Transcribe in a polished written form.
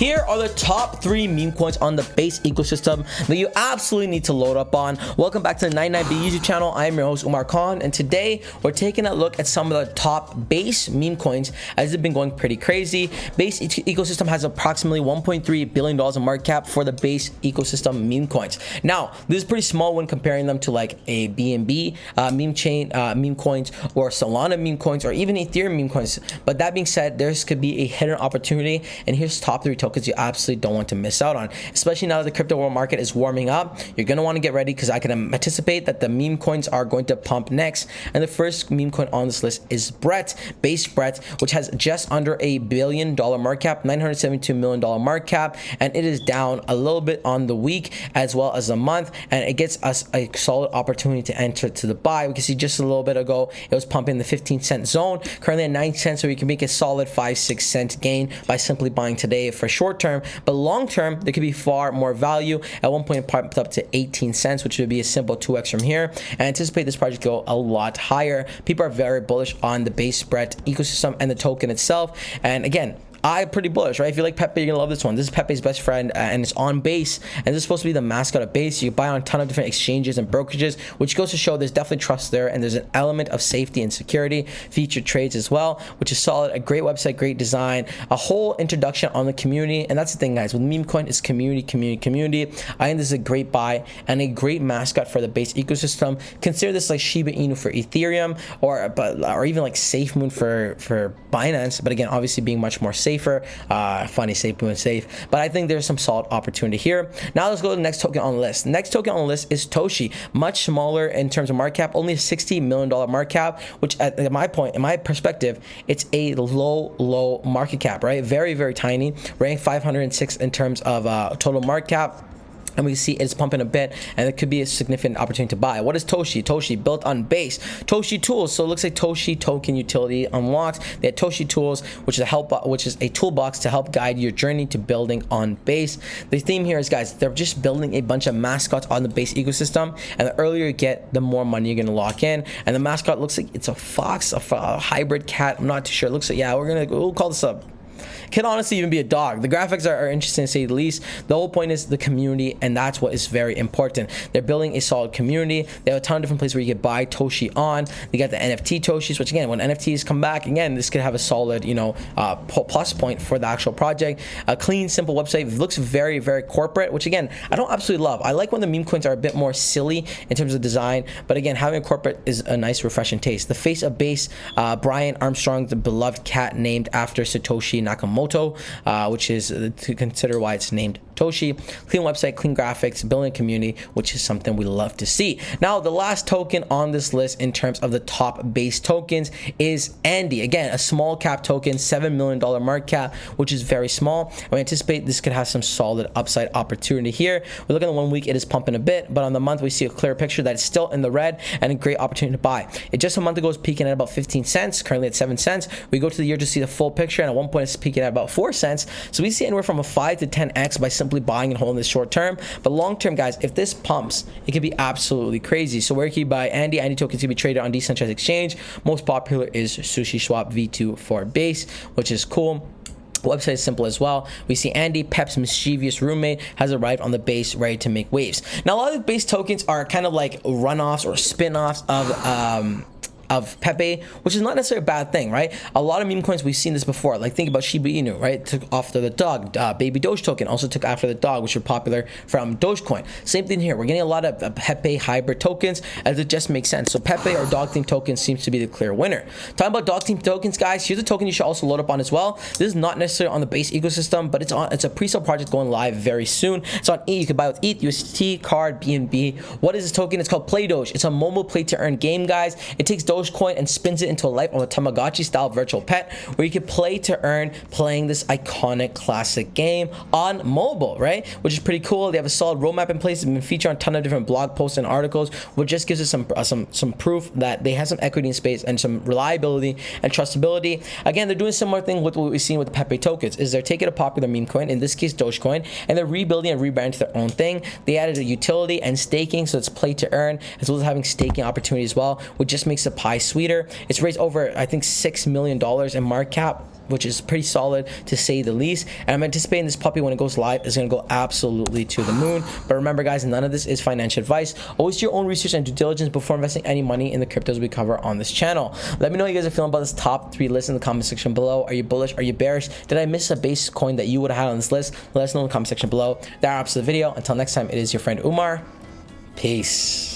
Here are the top 3 meme coins on the base ecosystem that you absolutely need to load up on. Welcome back to the 99B YouTube channel. I am your host Umar Khan, and today we're taking a look at some of the top base meme coins as they've been going pretty crazy. Base ecosystem has approximately $1.3 billion in market cap for the base ecosystem meme coins. Now, this is pretty small when comparing them to like a BNB meme chain meme coins, or Solana meme coins, or even Ethereum meme coins. But that being said, there could be a hidden opportunity, and here's top 3 tokens you absolutely don't want to miss out on, especially now that the crypto world market is warming up. You're going to want to get ready because I can anticipate that the meme coins are going to pump next. And the first meme coin on this list is base Brett, which has just under $1 billion market cap, $972 million market cap, and it is down a little bit on the week as well as the month, and it gets us a solid opportunity to enter to the buy. We can see just a little bit ago it was pumping the 15-cent zone, currently at 9 cents, so you can make a solid 5-6 cent gain by simply buying today for short term. But long term, there could be far more value. At one point it pumped up to 18 cents, which would be a simple 2x from here, and I anticipate this project go a lot higher. People are very bullish on the base spread ecosystem and the token itself, and again, I'm pretty bullish, right? If you like Pepe, you're gonna love this one. This is Pepe's best friend, and it's on base, and this is supposed to be the mascot of base. You can buy on a ton of different exchanges and brokerages, which goes to show there's definitely trust there, and there's an element of safety and security. Featured trades as well, which is solid. A great website, great design, a whole introduction on the community, and that's the thing, guys. With meme coin, it's community. I think this is a great buy and a great mascot for the base ecosystem. Consider this like Shiba Inu for Ethereum, or even like SafeMoon for Binance, but again, obviously being much more safer. Funny, safe, but I think there's some solid opportunity here. Now let's go to the next token on the list. The next token on the list is Toshi, much smaller in terms of market cap, only a $60 million market cap, which at my point, in my perspective, it's a low market cap, right? Very tiny, ranked 506 in terms of total market cap. And we see it's pumping a bit, and it could be a significant opportunity to buy. What is Toshi? Toshi built on base. Toshi tools. So it looks like Toshi token utility unlocked. They had Toshi tools, which is a toolbox to help guide your journey to building on base. The theme here is, guys, they're just building a bunch of mascots on the base ecosystem, and the earlier you get, the more money you're gonna lock in. And the mascot looks like it's a fox, a hybrid cat. I'm not too sure. It looks like, yeah, we'll call this a. Can honestly even be a dog. The graphics are interesting to say the least. The whole point is the community, and that's what is very important. They're building a solid community. They have a ton of different places where you can buy Toshi on. They got the NFT Toshis, which again, when NFTs come back, again, this could have a solid, plus point for the actual project. A clean, simple website. It looks very corporate, which again, I don't absolutely love. I like when the meme coins are a bit more silly in terms of design, but again, having a corporate is a nice, refreshing taste. The face of base, Brian Armstrong, the beloved cat named after Satoshi Nakamoto, which is to consider why it's named Toshi. Clean website, clean graphics, building a community, which is something we love to see. Now, the last token on this list in terms of the top base tokens is Andy. Again, a small cap token, $7 million market cap, which is very small. We anticipate this could have some solid upside opportunity here. We look at the 1 week, it is pumping a bit, but on the month, we see a clear picture that it's still in the red and a great opportunity to buy. It just a month ago was peaking at about 15 cents, currently at 7 cents. We go to the year to see the full picture, and at one point it's peaking at about 4 cents. So we see anywhere from a 5 to 10x by simply buying and holding this short term. But long term, guys, if this pumps, it could be absolutely crazy. So where can you buy Andy? Andy tokens can be traded on decentralized exchange. Most popular is SushiSwap V2 for base, which is cool. Website is simple as well. We see Andy, Pep's mischievous roommate, has arrived on the base, ready to make waves. Now, a lot of the base tokens are kind of like runoffs or spin-offs of Pepe, which is not necessarily a bad thing, right? A lot of meme coins, we've seen this before. Like, think about Shiba Inu, right? Took after the dog. Baby Doge token also took after the dog, which are popular from Dogecoin. Same thing here. We're getting a lot of Pepe hybrid tokens, as it just makes sense. So Pepe or dog themed token seems to be the clear winner. Talking about dog themed tokens, guys, here's a token you should also load up on as well. This is not necessarily on the base ecosystem, but it's a pre-sale project going live very soon. It's on ETH. You can buy with ETH, UST, card, BNB. What is this token? It's called PlayDoge. It's a mobile play to earn game, guys. It takes Dogecoin and spins it into a life of a Tamagotchi style virtual pet, where you can play to earn playing this iconic classic game on mobile, right? Which is pretty cool. They have a solid roadmap in place. It's been featured on a ton of different blog posts and articles, which just gives us some proof that they have some equity in space and some reliability and trustability. Again, they're doing a similar thing with what we've seen with the Pepe tokens. Is they're taking a popular meme coin, in this case Dogecoin, and they're rebuilding and rebranding their own thing. They added a utility and staking, so it's play to earn, as well as having staking opportunity as well, which just makes the pie buy sweeter. It's raised over, I think, $6 million in market cap, which is pretty solid to say the least. And I'm anticipating this puppy, when it goes live, is going to go absolutely to the moon. But remember, guys, none of this is financial advice. Always do your own research and due diligence before investing any money in the cryptos we cover on this channel. Let me know how you guys are feeling about this top 3 list in the comment section below. Are you bullish? Are you bearish? Did I miss a base coin that you would have had on this list? Let us know in the comment section below. That wraps the video. Until next time, it is your friend Umar. Peace.